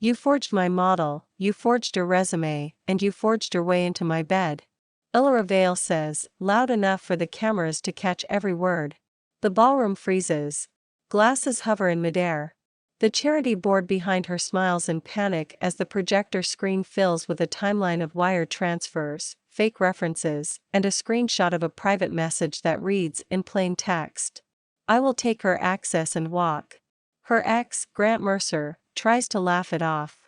You forged my model, you forged your resume, and you forged your way into my bed. Illyra Vale says, loud enough for the cameras to catch every word. The ballroom freezes. Glasses hover in midair. The charity board behind her smiles in panic as the projector screen fills with a timeline of wire transfers, fake references, and a screenshot of a private message that reads in plain text. I will take her access and walk. Her ex, Grant Mercer, tries to laugh it off.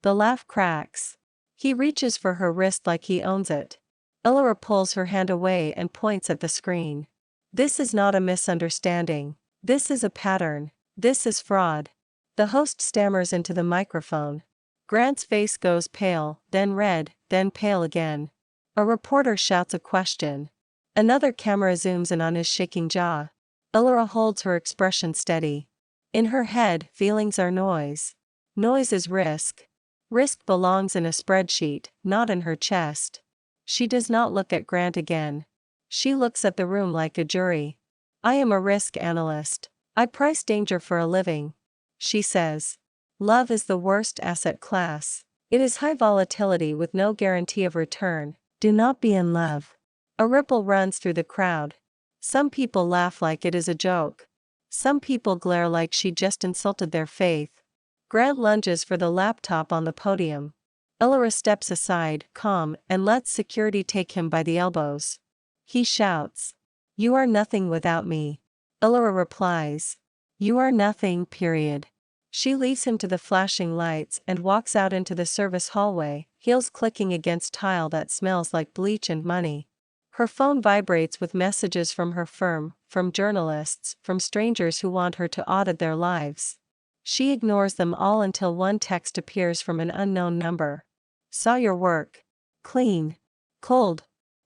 The laugh cracks. He reaches for her wrist like he owns it. Illyra pulls her hand away and points at the screen. This is not a misunderstanding. This is a pattern. This is fraud. The host stammers into the microphone. Grant's face goes pale, then red, then pale again. A reporter shouts a question. Another camera zooms in on his shaking jaw. Illyra holds her expression steady. In her head, feelings are noise. Noise is risk. Risk belongs in a spreadsheet, not in her chest. She does not look at Grant again. She looks at the room like a jury. I am a risk analyst. I price danger for a living. She says. Love is the worst asset class. It is high volatility with no guarantee of return. Do not be in love. A ripple runs through the crowd. Some people laugh like it is a joke. Some people glare like she just insulted their faith. Grant lunges for the laptop on the podium. Illyra steps aside, calm, and lets security take him by the elbows. He shouts. You are nothing without me. Illyra replies. You are nothing, period. She leaves him to the flashing lights and walks out into the service hallway, heels clicking against tile that smells like bleach and money. Her phone vibrates with messages from her firm, from journalists, from strangers who want her to audit their lives. She ignores them all until one text appears from an unknown number. Saw your work. Clean. Cold.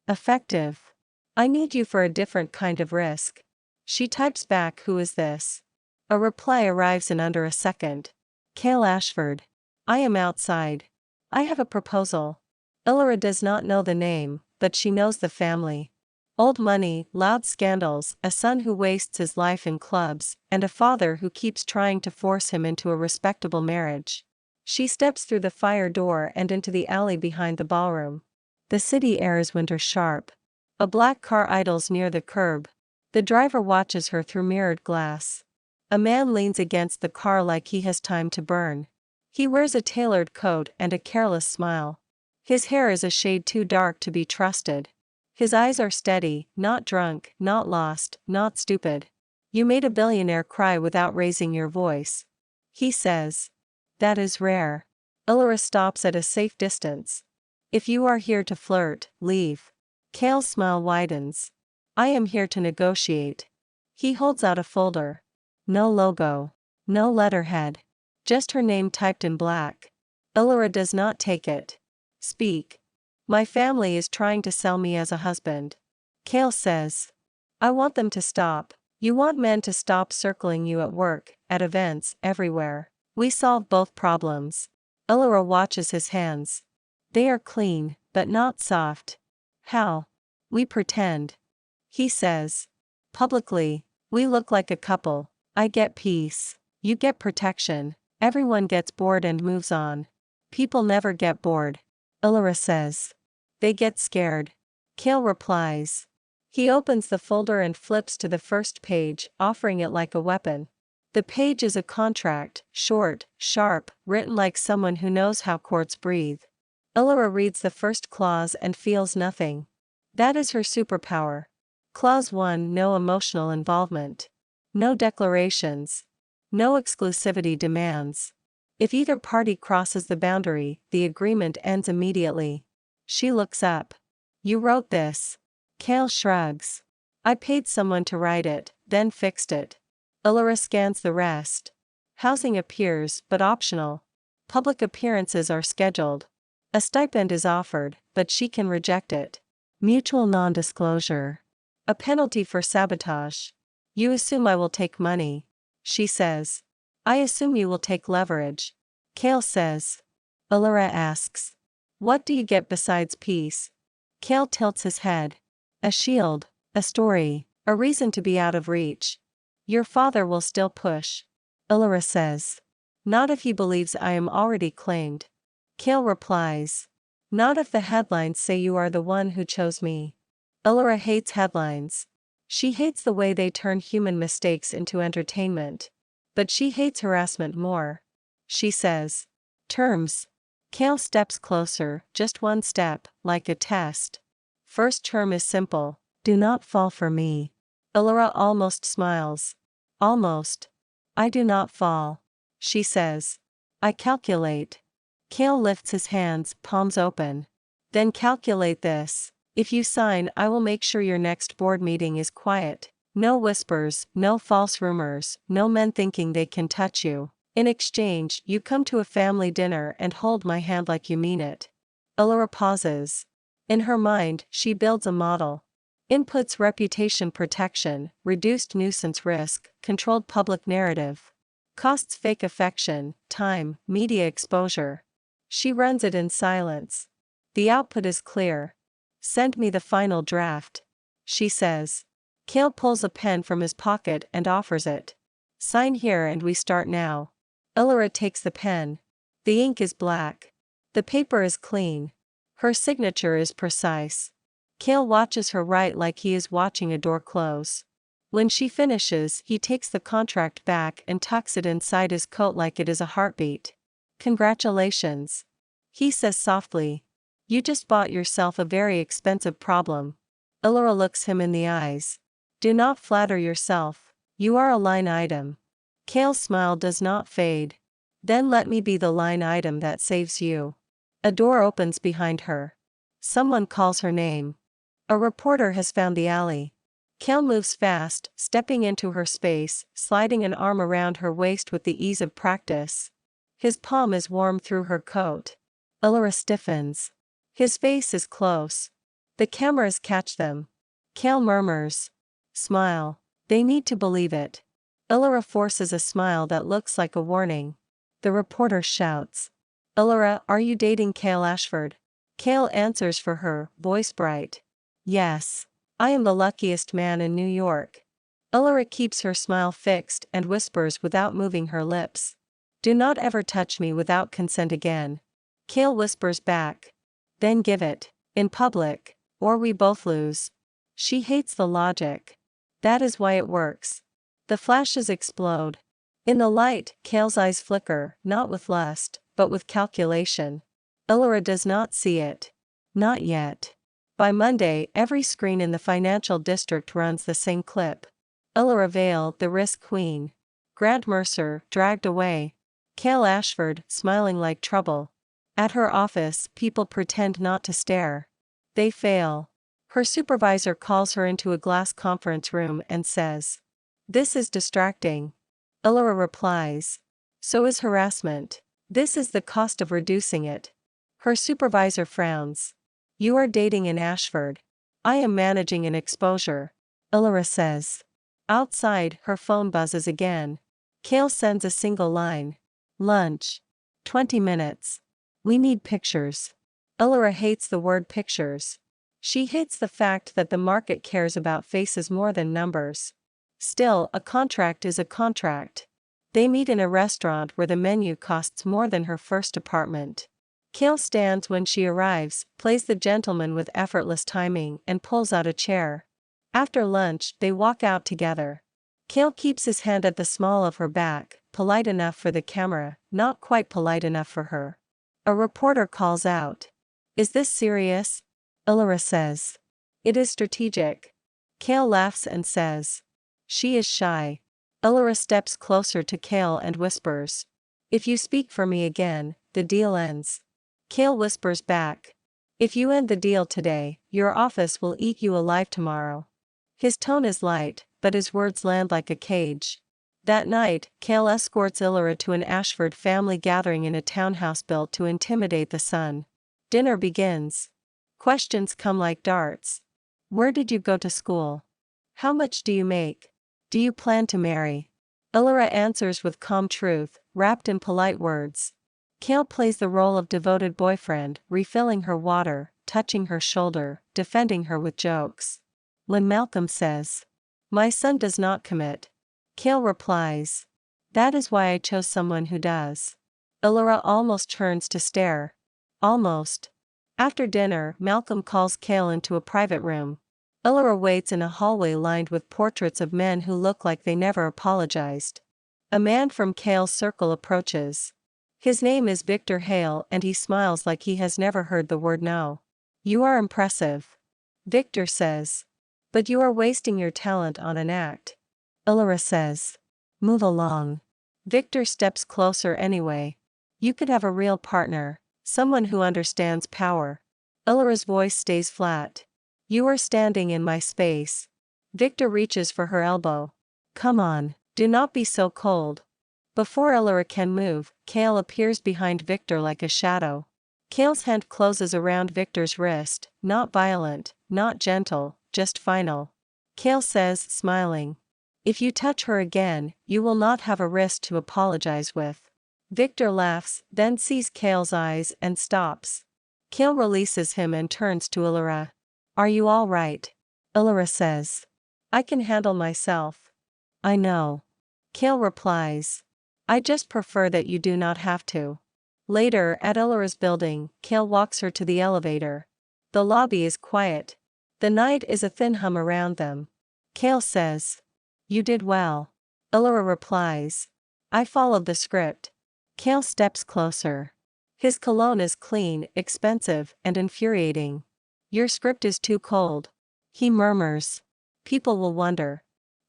Effective. I need you for a different kind of risk. She types back, who is this? A reply arrives in under a second. Cale Ashford. I am outside. I have a proposal. Illyra does not know the name, but she knows the family. Old money, loud scandals, a son who wastes his life in clubs, and a father who keeps trying to force him into a respectable marriage. She steps through the fire door and into the alley behind the ballroom. The city air is winter sharp. A black car idles near the curb. The driver watches her through mirrored glass. A man leans against the car like he has time to burn. He wears a tailored coat and a careless smile. His hair is a shade too dark to be trusted. His eyes are steady, not drunk, not lost, not stupid. You made a billionaire cry without raising your voice. He says. That is rare. Illyra stops at a safe distance. If you are here to flirt, leave. Cale's smile widens. I am here to negotiate. He holds out a folder. No logo. No letterhead. Just her name typed in black. Illyra does not take it. Speak. My family is trying to sell me as a husband. Cale says. I want them to stop. You want men to stop circling you at work, at events, everywhere. We solve both problems. Illyra watches his hands. They are clean, but not soft. How? We pretend. He says. Publicly, we look like a couple. I get peace. You get protection. Everyone gets bored and moves on. People never get bored. Illyra says. They get scared. Cale replies. He opens the folder and flips to the first page, offering it like a weapon. The page is a contract, short, sharp, written like someone who knows how courts breathe. Illyra reads the first clause and feels nothing. That is her superpower. Clause 1. No emotional involvement. No declarations. No exclusivity demands. If either party crosses the boundary, the agreement ends immediately. She looks up. You wrote this. Cale shrugs. I paid someone to write it, then fixed it. Illyra scans the rest. Housing appears, but optional. Public appearances are scheduled. A stipend is offered, but she can reject it. Mutual non-disclosure. A penalty for sabotage. You assume I will take money. She says. I assume you will take leverage. Cale says. Illyra asks. What do you get besides peace? Cale tilts his head. A shield, a story, a reason to be out of reach. Your father will still push. Illyra says. Not if he believes I am already claimed. Cale replies. Not if the headlines say you are the one who chose me. Elora hates headlines. She hates the way they turn human mistakes into entertainment. But she hates harassment more. She says. Terms. Cale steps closer, just one step, like a test. First term is simple. Do not fall for me. Elora almost smiles. Almost. I do not fall. She says. I calculate. Cale lifts his hands, palms open. Then calculate this. If you sign, I will make sure your next board meeting is quiet. No whispers, no false rumors, no men thinking they can touch you. In exchange, you come to a family dinner and hold my hand like you mean it. Elora pauses. In her mind, she builds a model. Inputs: reputation protection, reduced nuisance risk, controlled public narrative. Costs: fake affection, time, media exposure. She runs it in silence. The output is clear. Send me the final draft. She says. Cale pulls a pen from his pocket and offers it. Sign here and we start now. Elora takes the pen. The ink is black. The paper is clean. Her signature is precise. Cale watches her write like he is watching a door close. When she finishes, he takes the contract back and tucks it inside his coat like it is a heartbeat. Congratulations. He says softly. You just bought yourself a very expensive problem. Elora looks him in the eyes. Do not flatter yourself. You are a line item. Cale's smile does not fade. Then let me be the line item that saves you. A door opens behind her. Someone calls her name. A reporter has found the alley. Cale moves fast, stepping into her space, sliding an arm around her waist with the ease of practice. His palm is warm through her coat. Elora stiffens. His face is close. The cameras catch them. Cale murmurs. Smile. They need to believe it. Elora forces a smile that looks like a warning. The reporter shouts. Elora, are you dating Cale Ashford? Cale answers for her, voice bright. Yes. I am the luckiest man in New York. Elora keeps her smile fixed and whispers without moving her lips. Do not ever touch me without consent again. Cale whispers back. Then give it, in public, or we both lose. She hates the logic. That is why it works. The flashes explode. In the light, Cale's eyes flicker, not with lust, but with calculation. Elora does not see it. Not yet. By Monday, every screen in the financial district runs the same clip. Elora Vale, the risk queen. Grant Mercer, dragged away. Cale Ashford, smiling like trouble. At her office, people pretend not to stare. They fail. Her supervisor calls her into a glass conference room and says, "This is distracting." Elora replies, "So is harassment. This is the cost of reducing it." Her supervisor frowns. "You are dating an Ashford. I am managing an exposure," Elora says. Outside, her phone buzzes again. Cale sends a single line. Lunch. 20 minutes. We need pictures. Elora hates the word pictures. She hates the fact that the market cares about faces more than numbers. Still, a contract is a contract. They meet in a restaurant where the menu costs more than her first apartment. Cale stands when she arrives, plays the gentleman with effortless timing, and pulls out a chair. After lunch, they walk out together. Cale keeps his hand at the small of her back, polite enough for the camera, not quite polite enough for her. A reporter calls out. "Is this serious?" Elora says. "It is strategic." Cale laughs and says. She is shy. Elora steps closer to Cale and whispers. "If you speak for me again, the deal ends." Cale whispers back. "If you end the deal today, your office will eat you alive tomorrow." His tone is light, but his words land like a cage. That night, Cale escorts Elora to an Ashford family gathering in a townhouse built to intimidate the son. Dinner begins. Questions come like darts. Where did you go to school? How much do you make? Do you plan to marry? Elora answers with calm truth, wrapped in polite words. Cale plays the role of devoted boyfriend, refilling her water, touching her shoulder, defending her with jokes. When Malcolm says, "My son does not commit," Cale replies, That is why I chose someone who does. Illyra almost turns to stare. Almost. After dinner, Malcolm calls Cale into a private room. Illyra waits in a hallway lined with portraits of men who look like they never apologized. A man from Cale's circle approaches. His name is Victor Hale and he smiles like he has never heard the word no. You are impressive. Victor says. But you are wasting your talent on an act. Illyra says. Move along. Victor steps closer anyway. You could have a real partner, someone who understands power. Illyra's voice stays flat. You are standing in my space. Victor reaches for her elbow. Come on, do not be so cold. Before Illyra can move, Cale appears behind Victor like a shadow. Cale's hand closes around Victor's wrist, not violent, not gentle, just final. Cale says, smiling. If you touch her again, you will not have a wrist to apologize with. Victor laughs, then sees Cale's eyes and stops. Cale releases him and turns to Illyra. Are you all right? Illyra says. I can handle myself. I know. Cale replies. I just prefer that you do not have to. Later, at Illyra's building, Cale walks her to the elevator. The lobby is quiet. The night is a thin hum around them. Cale says. You did well. Illyra replies. I followed the script. Cale steps closer. His cologne is clean, expensive, and infuriating. Your script is too cold. He murmurs. People will wonder.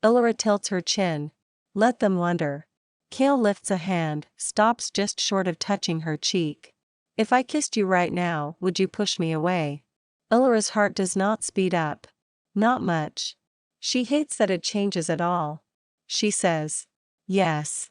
Illyra tilts her chin. Let them wonder. Cale lifts a hand, stops just short of touching her cheek. If I kissed you right now, would you push me away? Illyra's heart does not speed up. Not much. She hates that it changes at all. She says. Yes.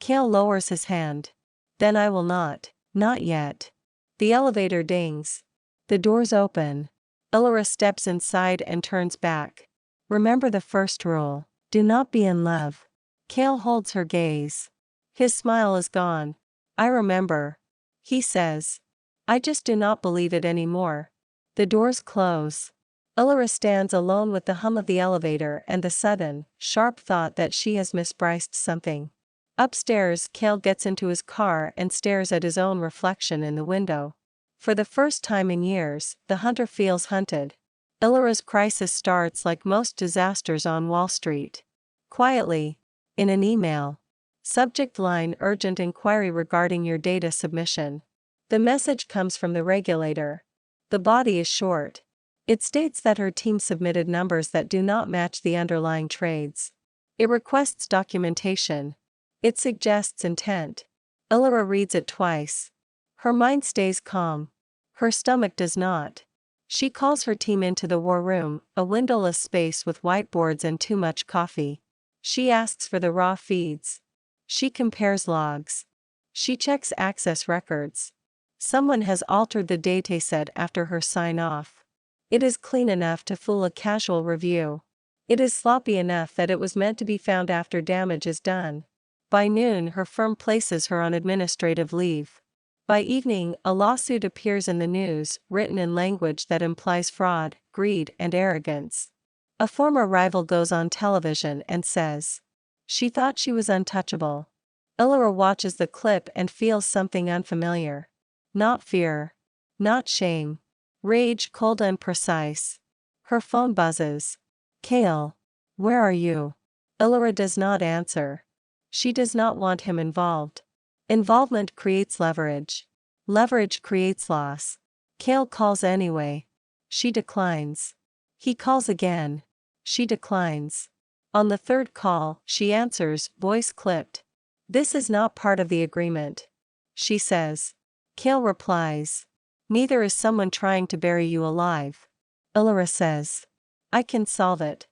Cale lowers his hand. Then I will not. Not yet. The elevator dings. The doors open. Illyra steps inside and turns back. Remember the first rule. Do not be in love. Cale holds her gaze. His smile is gone. I remember. He says. I just do not believe it anymore. The doors close. Illyra stands alone with the hum of the elevator and the sudden, sharp thought that she has mispriced something. Upstairs, Cale gets into his car and stares at his own reflection in the window. For the first time in years, the hunter feels hunted. Illyra's crisis starts like most disasters on Wall Street. Quietly. In an email. Subject line: urgent inquiry regarding your data submission. The message comes from the regulator. The body is short. It states that her team submitted numbers that do not match the underlying trades. It requests documentation. It suggests intent. Illyra reads it twice. Her mind stays calm. Her stomach does not. She calls her team into the war room, a windowless space with whiteboards and too much coffee. She asks for the raw feeds. She compares logs. She checks access records. Someone has altered the dataset after her sign-off. It is clean enough to fool a casual review. It is sloppy enough that it was meant to be found after damage is done. By noon, her firm places her on administrative leave. By evening, a lawsuit appears in the news, written in language that implies fraud, greed, and arrogance. A former rival goes on television and says, she thought she was untouchable. Illyra watches the clip and feels something unfamiliar. Not fear. Not shame. Rage, cold and precise. Her phone buzzes. Cale. Where are you? Illyra does not answer. She does not want him involved. Involvement creates leverage. Leverage creates loss. Cale calls anyway. She declines. He calls again. She declines. On the third call, she answers, voice clipped. This is not part of the agreement. She says. Cale replies. Neither is someone trying to bury you alive. Illyra says. I can solve it.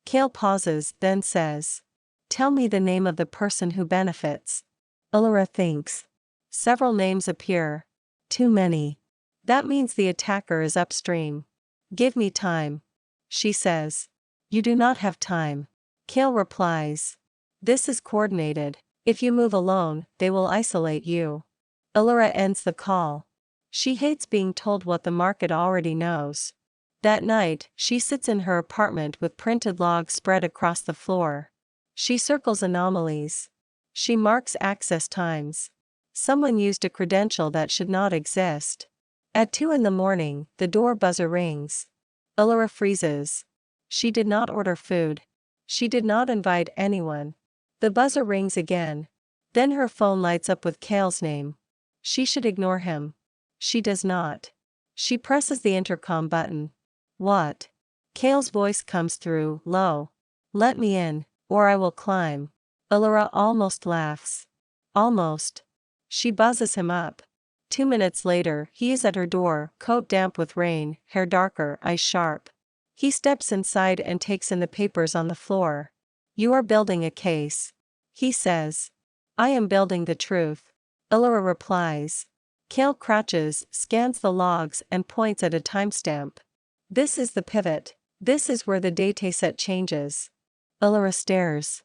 Cale pauses, then says. Tell me the name of the person who benefits. Illyra thinks. Several names appear. Too many. That means the attacker is upstream. Give me time. She says. You do not have time. Cale replies. This is coordinated. If you move alone, they will isolate you. Illyra ends the call. She hates being told what the market already knows. That night, she sits in her apartment with printed logs spread across the floor. She circles anomalies. She marks access times. Someone used a credential that should not exist. At 2 in the morning, the door buzzer rings. Allura freezes. She did not order food. She did not invite anyone. The buzzer rings again. Then her phone lights up with Cale's name. She should ignore him. She does not. She presses the intercom button. What? Cale's voice comes through, low. Let me in, or I will climb. Allura almost laughs. Almost. She buzzes him up. 2 minutes later, he is at her door, coat damp with rain, hair darker, eyes sharp. He steps inside and takes in the papers on the floor. You are building a case. He says. I am building the truth. Allura replies. Cale crouches, scans the logs and points at a timestamp. This is the pivot. This is where the dataset changes. Allura stares.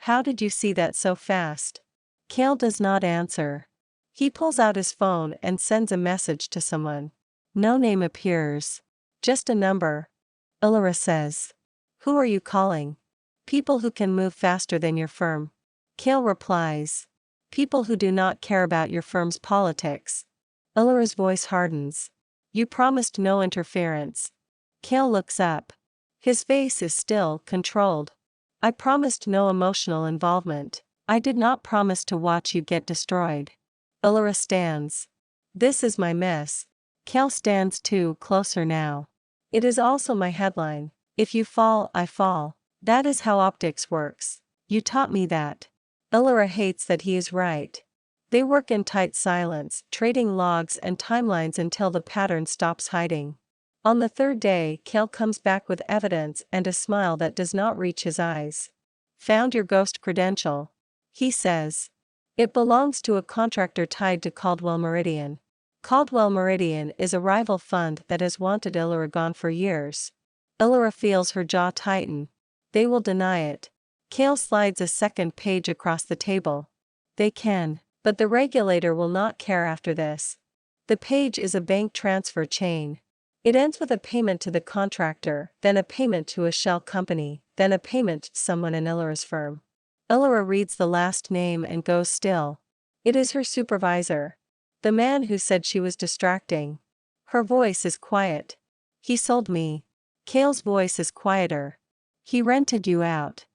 How did you see that so fast? Cale does not answer. He pulls out his phone and sends a message to someone. No name appears. Just a number. Allura says. Who are you calling? People who can move faster than your firm. Cale replies. People who do not care about your firm's politics. Allura's voice hardens. You promised no interference. Cale looks up. His face is still, controlled. I promised no emotional involvement. I did not promise to watch you get destroyed. Allura stands. This is my mess. Cale stands too, closer now. It is also my headline. If you fall, I fall. That is how optics works. You taught me that. Allura hates that he is right. They work in tight silence, trading logs and timelines until the pattern stops hiding. On the third day, Cale comes back with evidence and a smile that does not reach his eyes. Found your ghost credential. He says. It belongs to a contractor tied to Caldwell Meridian. Caldwell Meridian is a rival fund that has wanted Allura gone for years. Allura feels her jaw tighten. They will deny it. Cale slides a second page across the table. They can, but the regulator will not care after this. The page is a bank transfer chain. It ends with a payment to the contractor, then a payment to a shell company, then a payment to someone in Allura's firm. Allura reads the last name and goes still. It is her supervisor. The man who said she was distracting. Her voice is quiet. He sold me. Cale's voice is quieter. He rented you out.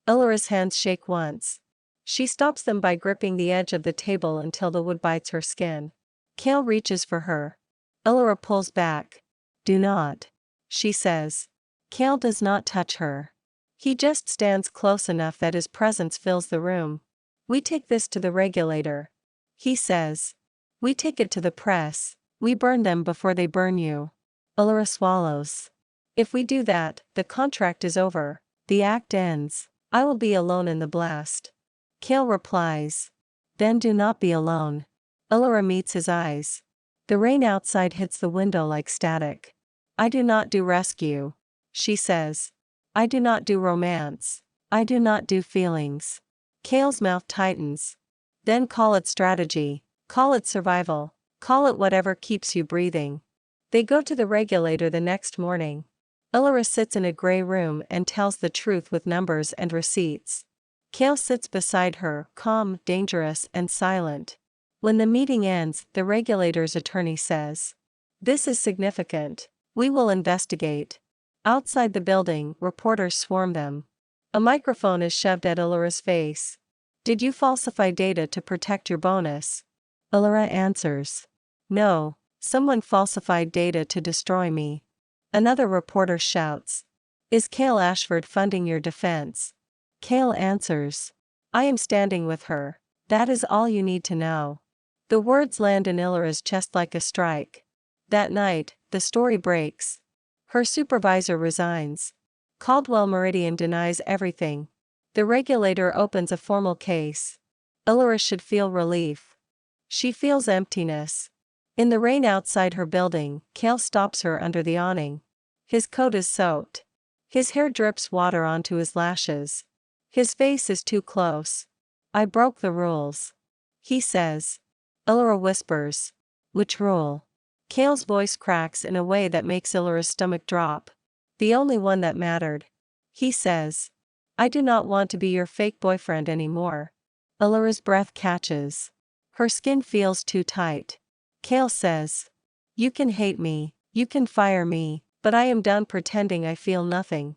Allura's hands shake once. She stops them by gripping the edge of the table until the wood bites her skin. Cale reaches for her. Allura pulls back. Do not. She says. Cale does not touch her. He just stands close enough that his presence fills the room. We take this to the regulator. He says. We take it to the press. We burn them before they burn you. Allura swallows. If we do that, the contract is over. The act ends. I will be alone in the blast. Cale replies. Then do not be alone. Allura meets his eyes. The rain outside hits the window like static. I do not do rescue. She says. I do not do romance. I do not do feelings. Cale's mouth tightens. Then call it strategy. Call it survival. Call it whatever keeps you breathing. They go to the regulator the next morning. Allura sits in a gray room and tells the truth with numbers and receipts. Cale sits beside her, calm, dangerous, and silent. When the meeting ends, the regulator's attorney says. This is significant. We will investigate. Outside the building, reporters swarm them. A microphone is shoved at Allura's face. Did you falsify data to protect your bonus? Allura answers. No, someone falsified data to destroy me. Another reporter shouts. Is Cale Ashford funding your defense? Cale answers. I am standing with her. That is all you need to know. The words land in Allura's chest like a strike. That night, the story breaks. Her supervisor resigns. Caldwell Meridian denies everything. The regulator opens a formal case. Allura should feel relief. She feels emptiness. In the rain outside her building, Cale stops her under the awning. His coat is soaked. His hair drips water onto his lashes. His face is too close. I broke the rules. He says. Allura whispers. Which rule? Cale's voice cracks in a way that makes Allura's stomach drop. The only one that mattered. He says. I do not want to be your fake boyfriend anymore. Allura's breath catches. Her skin feels too tight. Kale says, "You can hate me, you can fire me, but I am done pretending I feel nothing."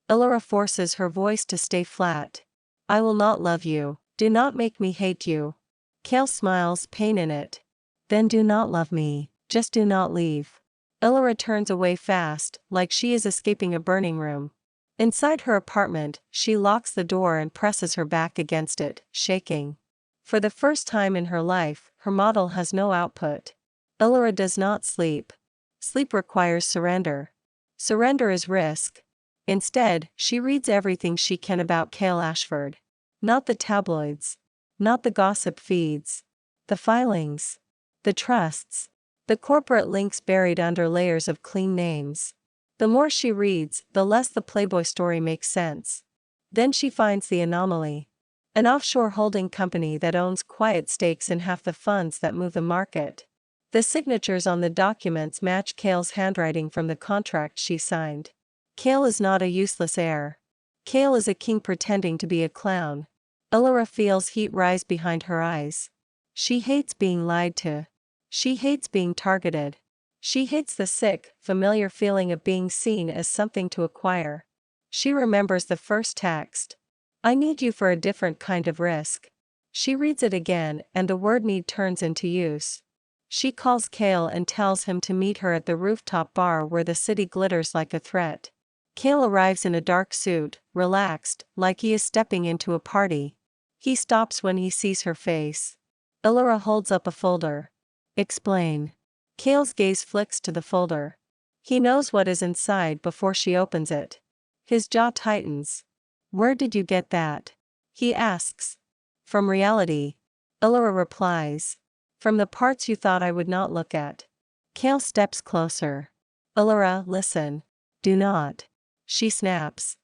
Allura forces her voice to stay flat. "I will not love you, do not make me hate you." Kale smiles, pain in it. "Then do not love me, just do not leave." Allura turns away fast, like she is escaping a burning room. Inside her apartment, she locks the door and presses her back against it, shaking. For the first time in her life, her model has no output. Allura does not sleep. Sleep requires surrender. Surrender is risk. Instead, she reads everything she can about Cale Ashford. Not the tabloids. Not the gossip feeds. The filings. The trusts. The corporate links buried under layers of clean names. The more she reads, the less the Playboy story makes sense. Then she finds the anomaly. An offshore holding company that owns quiet stakes in half the funds that move the market. The signatures on the documents match Cale's handwriting from the contract she signed. Cale is not a useless heir. Cale is a king pretending to be a clown. Allura feels heat rise behind her eyes. She hates being lied to. She hates being targeted. She hates the sick, familiar feeling of being seen as something to acquire. She remembers the first text. "I need you for a different kind of risk." She reads it again and the word need turns into use. She calls Cale and tells him to meet her at the rooftop bar where the city glitters like a threat. Cale arrives in a dark suit, relaxed, like he is stepping into a party. He stops when he sees her face. Allura holds up a folder. "Explain." Cale's gaze flicks to the folder. He knows what is inside before she opens it. His jaw tightens. "Where did you get that?" he asks. "From reality." Allura replies. "From the parts you thought I would not look at." Cale steps closer. "Allura, listen. Do not." She snaps.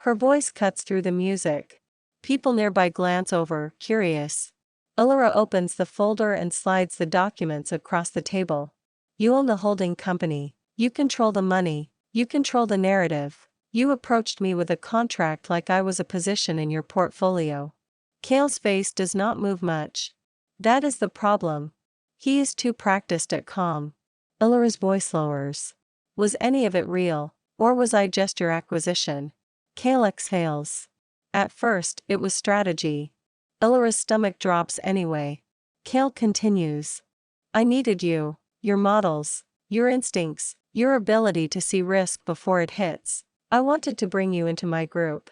Her voice cuts through the music. People nearby glance over, curious. Allura opens the folder and slides the documents across the table. "You own the holding company. You control the money. You control the narrative. You approached me with a contract like I was a position in your portfolio." Cale's face does not move much. That is the problem. He is too practiced at calm. Allura's voice lowers. "Was any of it real, or was I just your acquisition?" Cale exhales. "At first, it was strategy." Allura's stomach drops anyway. Cale continues. "I needed you. Your models, your instincts, your ability to see risk before it hits. I wanted to bring you into my group."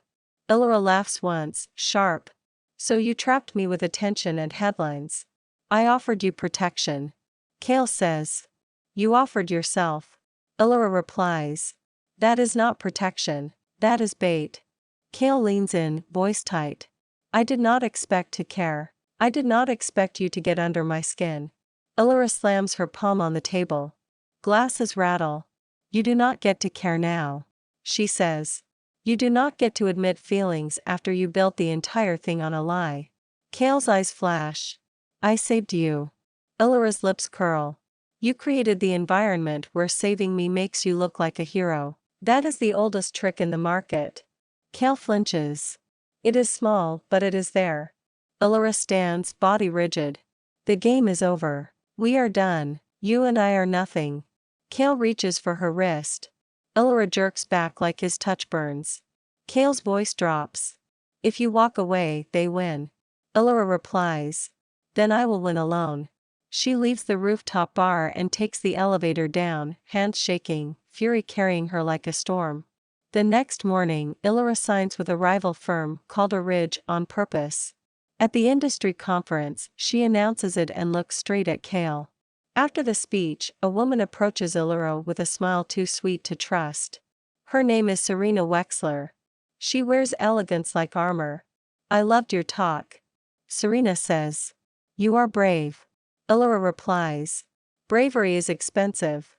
Allura laughs once, sharp. "So you trapped me with attention and headlines. I offered you protection." Cale says. "You offered yourself." Allura replies. "That is not protection, that is bait." Cale leans in, voice tight. "I did not expect to care. I did not expect you to get under my skin." Allura slams her palm on the table. Glasses rattle. "You do not get to care now," she says. "You do not get to admit feelings after you built the entire thing on a lie." Cale's eyes flash. "I saved you." Allura's lips curl. "You created the environment where saving me makes you look like a hero. That is the oldest trick in the market." Cale flinches. "It is small, but it is there." Allura stands, body rigid. "The game is over. We are done. You and I are nothing." Cale reaches for her wrist. Allura jerks back like his touch burns. Cale's voice drops. "If you walk away, they win." Allura replies. "Then I will win alone." She leaves the rooftop bar and takes the elevator down, hands shaking, fury carrying her like a storm. The next morning, Allura signs with a rival firm, Calder Ridge, on purpose. At the industry conference, she announces it and looks straight at Cale. After the speech, a woman approaches Allura with a smile too sweet to trust. Her name is Serena Wexler. She wears elegance like armor. "I loved your talk." Serena says. "You are brave." Allura replies. "Bravery is expensive."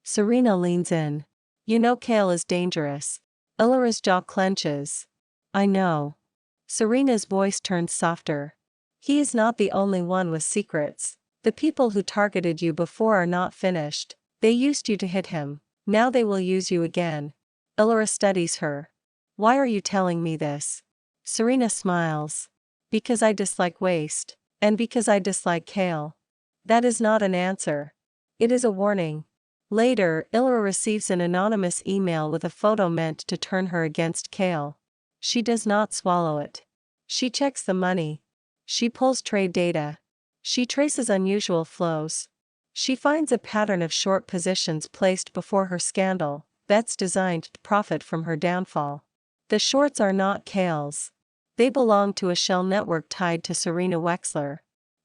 Serena leans in. "You know Cale is dangerous." Allura's jaw clenches. "I know." Serena's voice turns softer. "He is not the only one with secrets. The people who targeted you before are not finished. They used you to hit him. Now they will use you again." Allura studies her. "Why are you telling me this?" Serena smiles. Because I dislike waste. And because I dislike kale. That is not an answer. It is a warning. Later, Ilra receives an anonymous email with a photo meant to turn her against kale. She does not swallow it. She checks the money. She pulls trade data. She traces unusual flows. She finds a pattern of short positions placed before her scandal, bets designed to profit from her downfall. The shorts are not kale's. They belong to a shell network tied to Serena Wexler.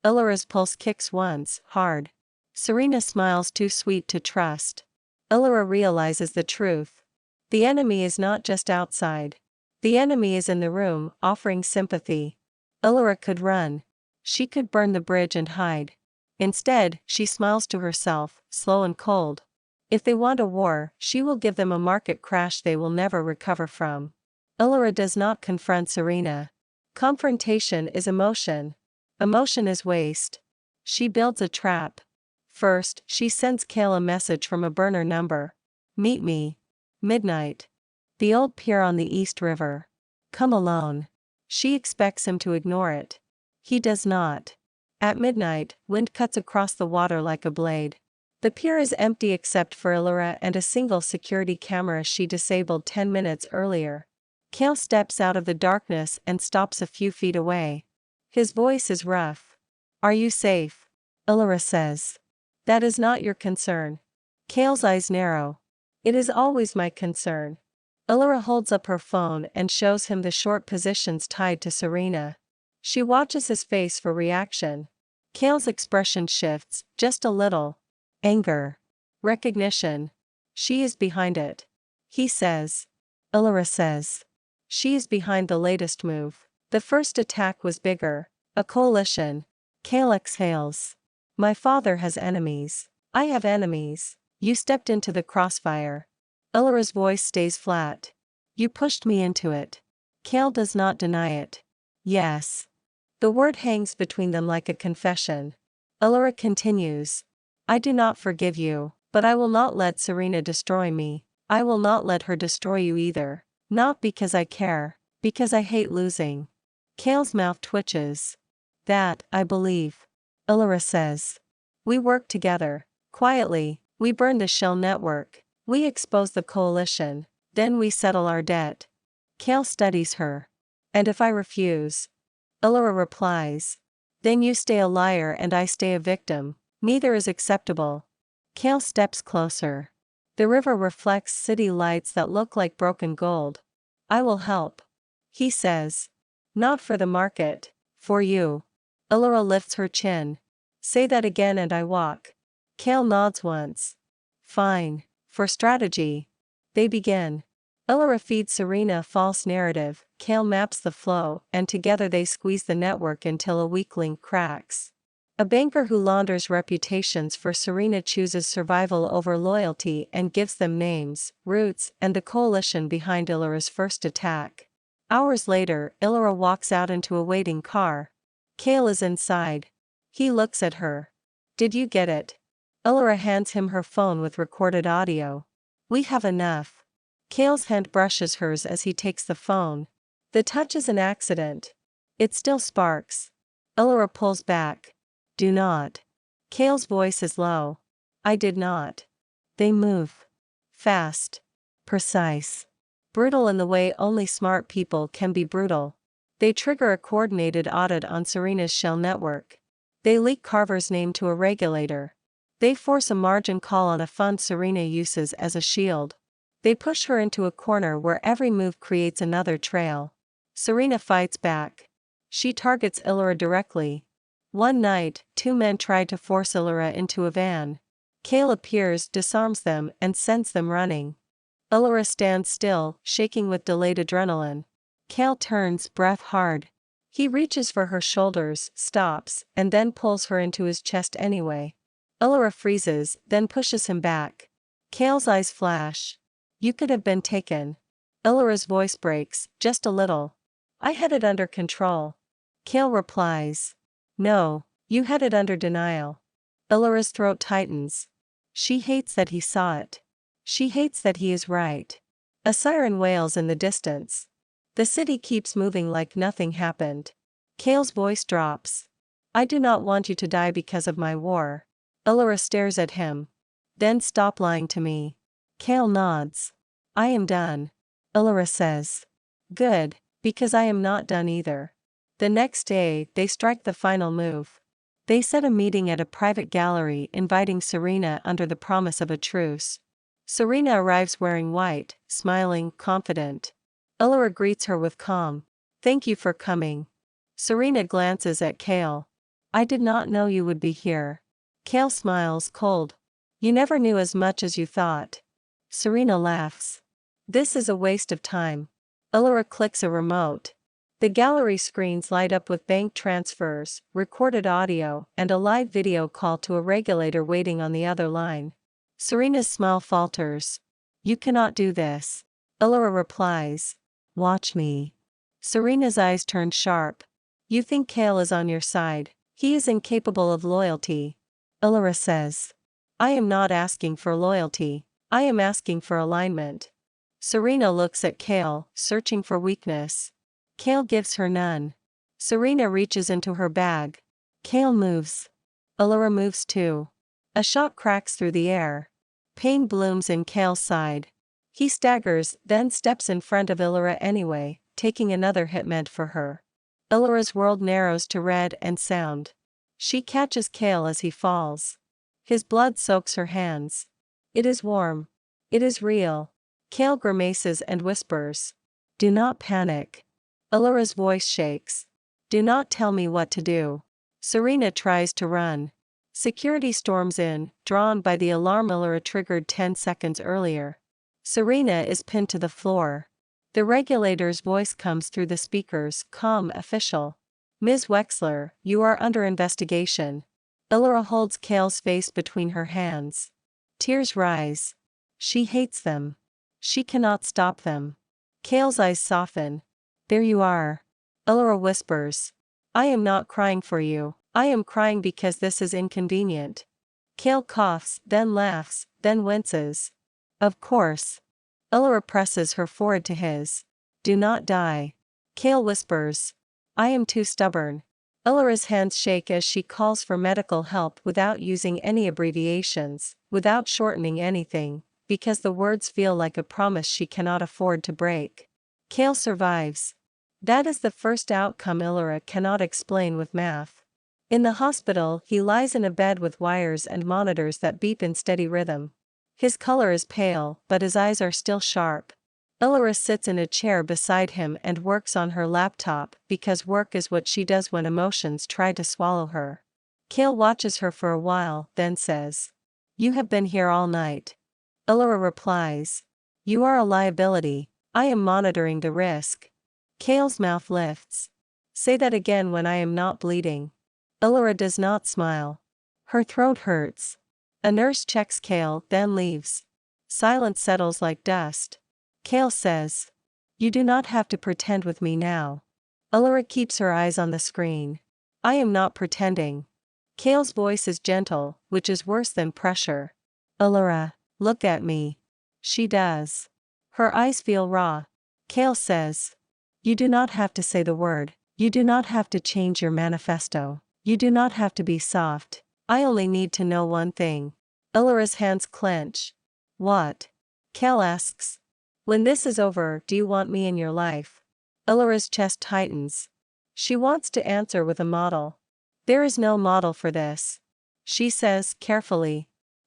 Ilra's pulse kicks once, hard. Serena smiles too sweet to trust. Ilra realizes the truth. The enemy is not just outside. The enemy is in the room, offering sympathy. Ilra could run. She could burn the bridge and hide. Instead, she smiles to herself, slow and cold. If they want a war, she will give them a market crash they will never recover from. Ilra does not confront Serena. Confrontation is emotion. Emotion is waste. She builds a trap. First, she sends Kale a message from a burner number. Meet me. Midnight. The old pier on the East River. Come alone. She expects him to ignore it. He does not. At midnight, wind cuts across the water like a blade. The pier is empty except for Ilra and a single security camera she disabled 10 minutes earlier. Kale steps out of the darkness and stops a few feet away. His voice is rough. Are you safe? Ilra says. That is not your concern. Kale's eyes narrow. It is always my concern. Ilra holds up her phone and shows him the short positions tied to Serena. She watches his face for reaction. Kale's expression shifts, just a little. Anger. Recognition. She is behind it. He says. Ilra says. She is behind the latest move. The first attack was bigger. A coalition. Kale exhales. My father has enemies. I have enemies. You stepped into the crossfire. Ilra's voice stays flat. You pushed me into it. Kale does not deny it. Yes. The word hangs between them like a confession. Ilra continues. I do not forgive you, but I will not let Serena destroy me. I will not let her destroy you either. Not because I care, because I hate losing. Kale's mouth twitches. That, I believe. Ilra says. We work together. Quietly, we burn the shell network. We expose the coalition. Then we settle our debt. Kale studies her. And if I refuse? Ilra replies. Then you stay a liar and I stay a victim. Neither is acceptable. Kale steps closer. The river reflects city lights that look like broken gold. I will help. He says. Not for the market. For you. Ilra lifts her chin. Say that again and I walk. Kale nods once. Fine. For strategy. They begin. Ilra feeds Serena a false narrative, Kale maps the flow, and together they squeeze the network until a weak link cracks. A banker who launders reputations for Serena chooses survival over loyalty and gives them names, roots, and the coalition behind Ilra's first attack. Hours later, Ilra walks out into a waiting car. Kale is inside. He looks at her. Did you get it? Ilra hands him her phone with recorded audio. We have enough. Kale's hand brushes hers as he takes the phone. The touch is an accident. It still sparks. Ilra pulls back. Do not. Kale's voice is low. I did not. They move. Fast. Precise. Brutal in the way only smart people can be brutal. They trigger a coordinated audit on Serena's shell network. They leak Carver's name to a regulator. They force a margin call on a fund Serena uses as a shield. They push her into a corner where every move creates another trail. Serena fights back. She targets Ilra directly. One night, 2 men tried to force Ilra into a van. Kale appears, disarms them, and sends them running. Ilra stands still, shaking with delayed adrenaline. Kale turns, breath hard. He reaches for her shoulders, stops, and then pulls her into his chest anyway. Ilra freezes, then pushes him back. Kale's eyes flash. You could have been taken. Ilra's voice breaks, just a little. I had it under control. Kale replies. No, you had it under denial. Ilra's throat tightens. She hates that he saw it. She hates that he is right. A siren wails in the distance. The city keeps moving like nothing happened. Kale's voice drops. I do not want you to die because of my war. Elora stares at him. Then stop lying to me. Kale nods. I am done. Elora says. Good, because I am not done either. The next day, they strike the final move. They set a meeting at a private gallery inviting Serena under the promise of a truce. Serena arrives wearing white, smiling, confident. Elora greets her with calm. Thank you for coming. Serena glances at Kale. I did not know you would be here. Kale smiles cold. You never knew as much as you thought. Serena laughs. This is a waste of time. Elora clicks a remote. The gallery screens light up with bank transfers, recorded audio, and a live video call to a regulator waiting on the other line. Serena's smile falters. You cannot do this. Elora replies. Watch me. Serena's eyes turn sharp. You think Kale is on your side. He is incapable of loyalty. Elora says. I am not asking for loyalty. I am asking for alignment. Serena looks at Kale, searching for weakness. Kale gives her none. Serena reaches into her bag. Kale moves. Elora moves too. A shot cracks through the air. Pain blooms in Kale's side. He staggers, then steps in front of Elora anyway, taking another hit meant for her. Elora's world narrows to red and sound. She catches Kale as he falls. His blood soaks her hands. It is warm. It is real. Kale grimaces and whispers. Do not panic. Elora's voice shakes. Do not tell me what to do. Serena tries to run. Security storms in, drawn by the alarm Elora triggered 10 seconds earlier. Serena is pinned to the floor. The regulator's voice comes through the speakers, calm, official. Ms. Wexler, you are under investigation. Elora holds Kale's face between her hands. Tears rise. She hates them. She cannot stop them. Kale's eyes soften. There you are. Elora whispers. I am not crying for you. I am crying because this is inconvenient. Kale coughs, then laughs, then winces. Of course. Elora presses her forehead to his. Do not die. Kale whispers. I am too stubborn. Elora's hands shake as she calls for medical help without using any abbreviations, without shortening anything, because the words feel like a promise she cannot afford to break. Kale survives. That is the first outcome Elora cannot explain with math. In the hospital, he lies in a bed with wires and monitors that beep in steady rhythm. His color is pale, but his eyes are still sharp. Elora sits in a chair beside him and works on her laptop because work is what she does when emotions try to swallow her. Kale watches her for a while, then says, You have been here all night. Elora replies, You are a liability. I am monitoring the risk. Kale's mouth lifts. Say that again when I am not bleeding. Elora does not smile. Her throat hurts. A nurse checks Kale, then leaves. Silence settles like dust. Kale says, You do not have to pretend with me now. Elora keeps her eyes on the screen. I am not pretending. Kale's voice is gentle, which is worse than pressure. Elora, look at me. She does. Her eyes feel raw. Kale says, You do not have to say the word. You do not have to change your manifesto. You do not have to be soft. I only need to know one thing. Elora's hands clench. What? Kale asks. When this is over, do you want me in your life? Elora's chest tightens. She wants to answer with a model. There is no model for this. She says, carefully.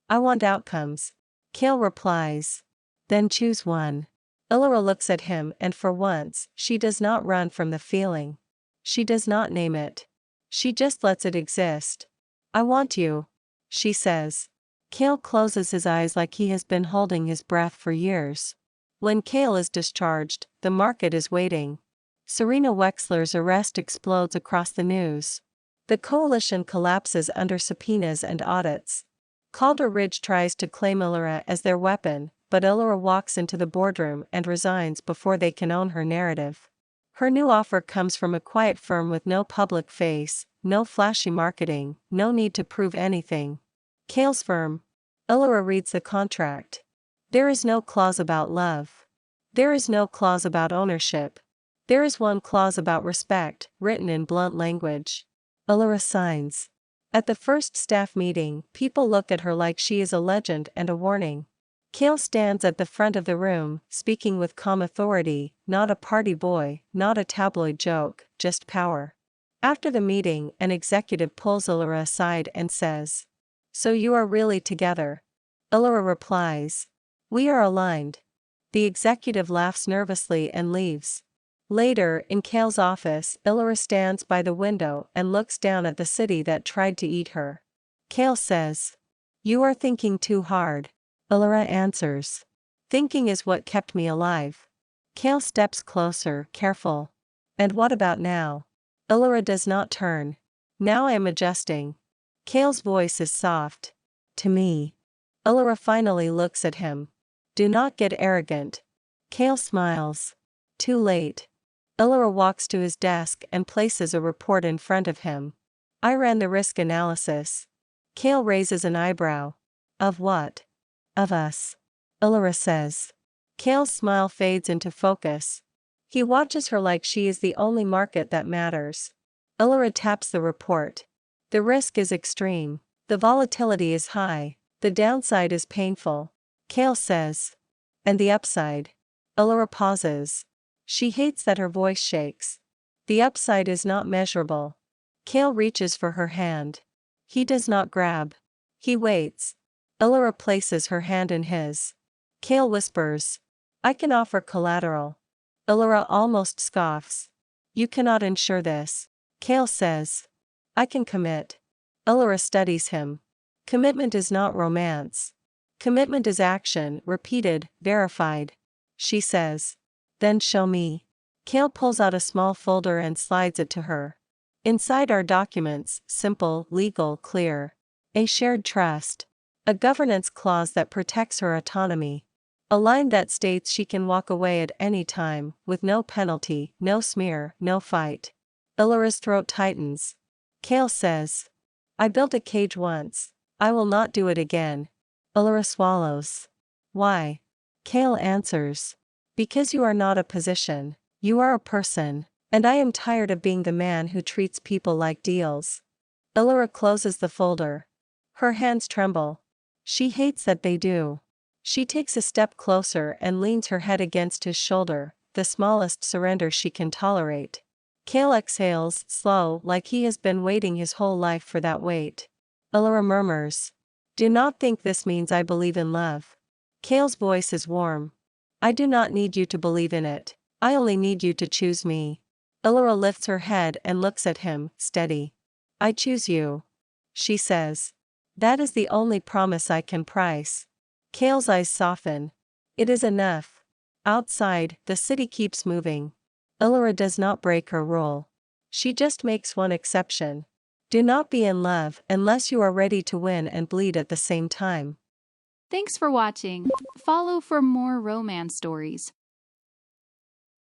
I want outcomes. Kale replies. Then choose one. Elora looks at him and for once, she does not run from the feeling. She does not name it. She just lets it exist. I want you. She says. Kale closes his eyes like he has been holding his breath for years. When Kale is discharged, the market is waiting. Serena Wexler's arrest explodes across the news. The coalition collapses under subpoenas and audits. Calder Ridge tries to claim Elora as their weapon, but Elora walks into the boardroom and resigns before they can own her narrative. Her new offer comes from a quiet firm with no public face, no flashy marketing, no need to prove anything. Kale's firm. Elora reads the contract. There is no clause about love. There is no clause about ownership. There is one clause about respect, written in blunt language. Allura signs. At the first staff meeting, people look at her like she is a legend and a warning. Cale stands at the front of the room, speaking with calm authority, not a party boy, not a tabloid joke, just power. After the meeting, an executive pulls Allura aside and says, "So you are really together?" Allura replies, "We are aligned." The executive laughs nervously and leaves. Later, in Cale's office, Allura stands by the window and looks down at the city that tried to eat her. Cale says, "You are thinking too hard." Allura answers, "Thinking is what kept me alive." Cale steps closer, careful. "And what about now?" Allura does not turn. "Now I am adjusting." Cale's voice is soft. "To me." Allura finally looks at him. "Do not get arrogant." Cale smiles. Too late. Allura walks to his desk and places a report in front of him. "I ran the risk analysis." Cale raises an eyebrow. "Of what?" "Of us," Allura says. Cale's smile fades into focus. He watches her like she is the only market that matters. Allura taps the report. "The risk is extreme. The volatility is high. The downside is painful." Cale says, "And the upside?" Allura pauses. She hates that her voice shakes. "The upside is not measurable." Cale reaches for her hand. He does not grab. He waits. Allura places her hand in his. Cale whispers, "I can offer collateral." Allura almost scoffs. "You cannot insure this." Cale says, "I can commit." Allura studies him. Commitment is not romance. Commitment is action, repeated, verified. She says, "Then show me." Cale pulls out a small folder and slides it to her. Inside are documents, simple, legal, clear. A shared trust. A governance clause that protects her autonomy. A line that states she can walk away at any time, with no penalty, no smear, no fight. Allura's throat tightens. Cale says, "I built a cage once. I will not do it again." Allura swallows. "Why?" Cale answers, "Because you are not a position. You are a person, and I am tired of being the man who treats people like deals." Allura closes the folder. Her hands tremble. She hates that they do. She takes a step closer and leans her head against his shoulder, the smallest surrender she can tolerate. Cale exhales, slow, like he has been waiting his whole life for that wait. Allura murmurs, "Do not think this means I believe in love." Cale's voice is warm. "I do not need you to believe in it. I only need you to choose me." Allura lifts her head and looks at him, steady. "I choose you," she says. "That is the only promise I can price." Cale's eyes soften. It is enough. Outside, the city keeps moving. Allura does not break her rule. She just makes one exception. Do not be in love unless you are ready to win and bleed at the same time. Thanks for watching. Follow for more romance stories.